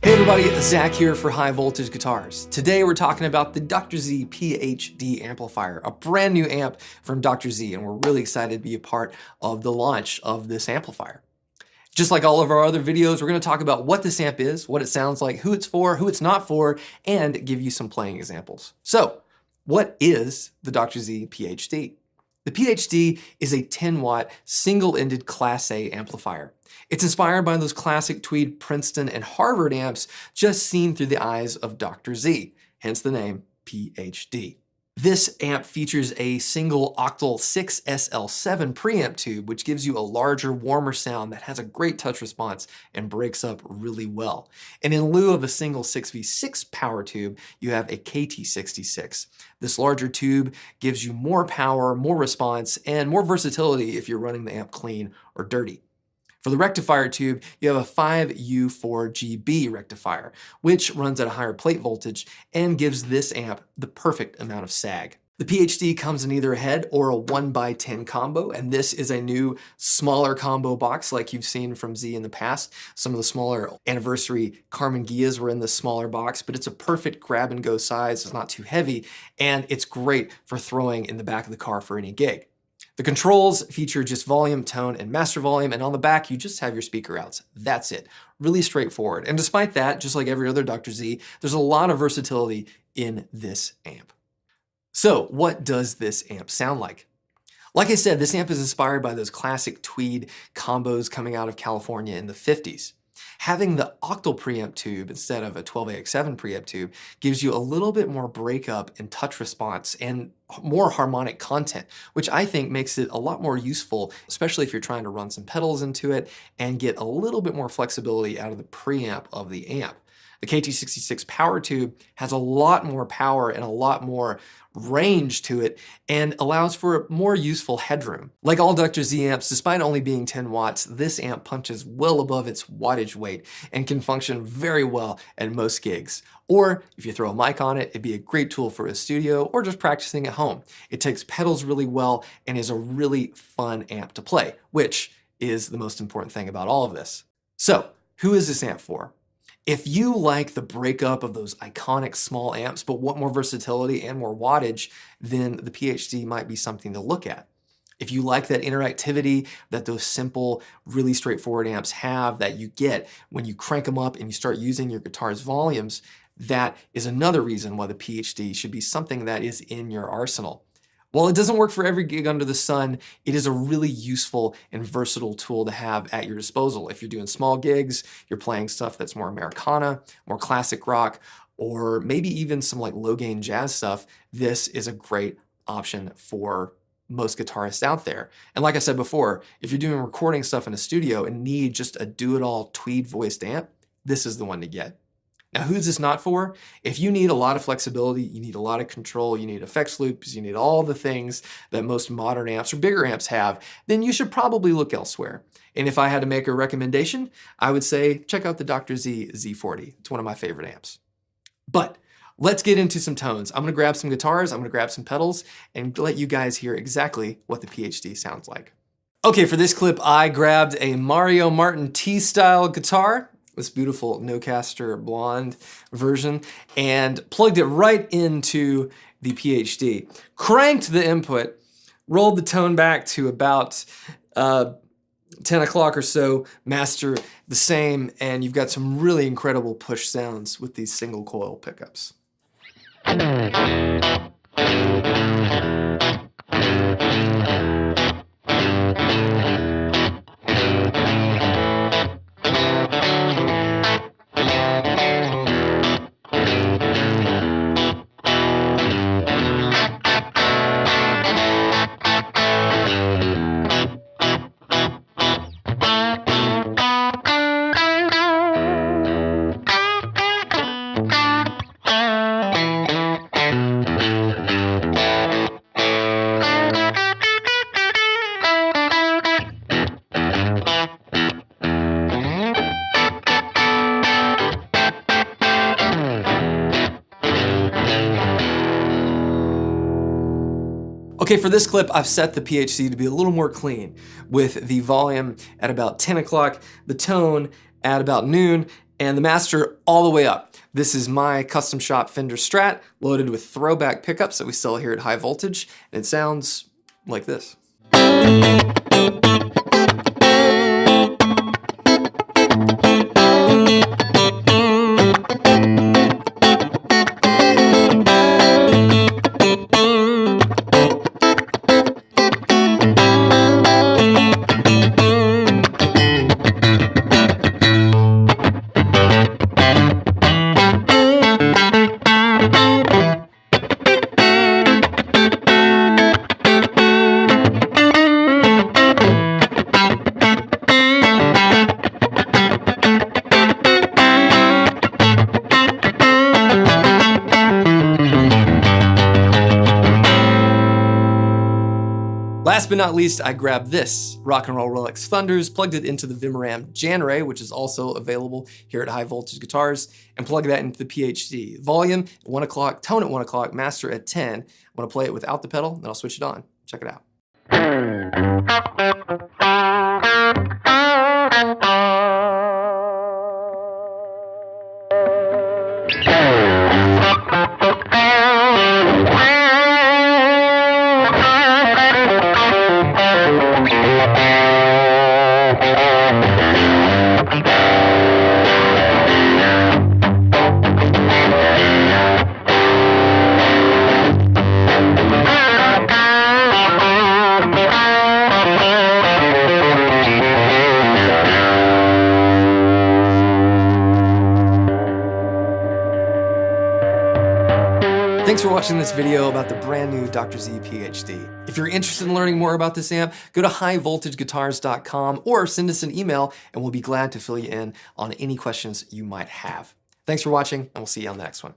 Hey everybody, Zach here for High Voltage Guitars. Today we're talking about the Dr. Z PhD amplifier, a brand new amp from Dr. Z, and we're really excited to be a part of the launch of this amplifier. Just like all of our other videos, we're going to talk about what this amp is, what it sounds like, who it's for, who it's not for, and give you some playing examples. So, what is the Dr. Z PhD? The PhD is a 10-watt, single-ended Class A amplifier. It's inspired by those classic Tweed Princeton and Harvard amps just seen through the eyes of Dr. Z, hence the name PhD. This amp features a single octal 6SL7 preamp tube, which gives you a larger, warmer sound that has a great touch response and breaks up really well. And in lieu of a single 6V6 power tube, you have a KT66. This larger tube gives you more power, more response, and more versatility if you're running the amp clean or dirty. For the rectifier tube, you have a 5U4GB rectifier, which runs at a higher plate voltage and gives this amp the perfect amount of sag. The PhD comes in either a head or a 1x10 combo, and this is a new, smaller combo box like you've seen from Z in the past. Some of the smaller anniversary Carmen Gias were in this smaller box, but it's a perfect grab-and-go size. It's not too heavy, and it's great for throwing in the back of the car for any gig. The controls feature just volume, tone, and master volume, and on the back you just have your speaker outs. That's it. Really straightforward. And despite that, just like every other Dr. Z, there's a lot of versatility in this amp. So what does this amp sound like? Like I said, this amp is inspired by those classic Tweed combos coming out of California in the 50s. Having the octal preamp tube instead of a 12AX7 preamp tube gives you a little bit more breakup and touch response and more harmonic content, which I think makes it a lot more useful, especially if you're trying to run some pedals into it and get a little bit more flexibility out of the preamp of the amp. The KT66 power tube has a lot more power and a lot more range to it and allows for a more useful headroom. Like all Dr. Z amps, despite only being 10 watts, this amp punches well above its wattage weight and can function very well at most gigs. Or if you throw a mic on it, it'd be a great tool for a studio or just practicing at home. It takes pedals really well and is a really fun amp to play, which is the most important thing about all of this. So, who is this amp for? If you like the breakup of those iconic small amps but want more versatility and more wattage, then the PhD might be something to look at. If you like that interactivity that those simple, really straightforward amps have that you get when you crank them up and you start using your guitar's volumes, that is another reason why the PhD should be something that is in your arsenal. While it doesn't work for every gig under the sun, it is a really useful and versatile tool to have at your disposal. If you're doing small gigs, you're playing stuff that's more Americana, more classic rock, or maybe even some like low gain jazz stuff, this is a great option for most guitarists out there. And like I said before, if you're doing recording stuff in a studio and need just a do-it-all Tweed voiced amp, this is the one to get. Now, who's this not for? If you need a lot of flexibility, you need a lot of control, you need effects loops, you need all the things that most modern amps or bigger amps have, then you should probably look elsewhere. And if I had to make a recommendation, I would say check out the Dr. Z Z40. It's one of my favorite amps. But let's get into some tones. I'm gonna grab some guitars, I'm gonna grab some pedals, and let you guys hear exactly what the PhD sounds like. Okay, for this clip, I grabbed a Mario Martin T-style guitar, this beautiful Nocaster blonde version, and plugged it right into the PhD. Cranked the input, rolled the tone back to about 10 o'clock or so, master the same, and you've got some really incredible push sounds with these single coil pickups. Okay, for this clip, I've set the PhD to be a little more clean, with the volume at about 10 o'clock, the tone at about noon, and the master all the way up. This is my custom shop Fender Strat loaded with throwback pickups that we sell here at High Voltage, and it sounds like this. Last but not least, I grabbed this Rock and Roll Rolex Thunders, plugged it into the Vemuram Janray, which is also available here at High Voltage Guitars, and plug that into the PhD. Volume at 1 o'clock, tone at 1 o'clock, master at 10. I want to play it without the pedal, then I'll switch it on. Check it out. Thanks for watching this video about the brand new Dr. Z PhD. If you're interested in learning more about this amp, go to highvoltageguitars.com or send us an email and we'll be glad to fill you in on any questions you might have. Thanks for watching, and we'll see you on the next one.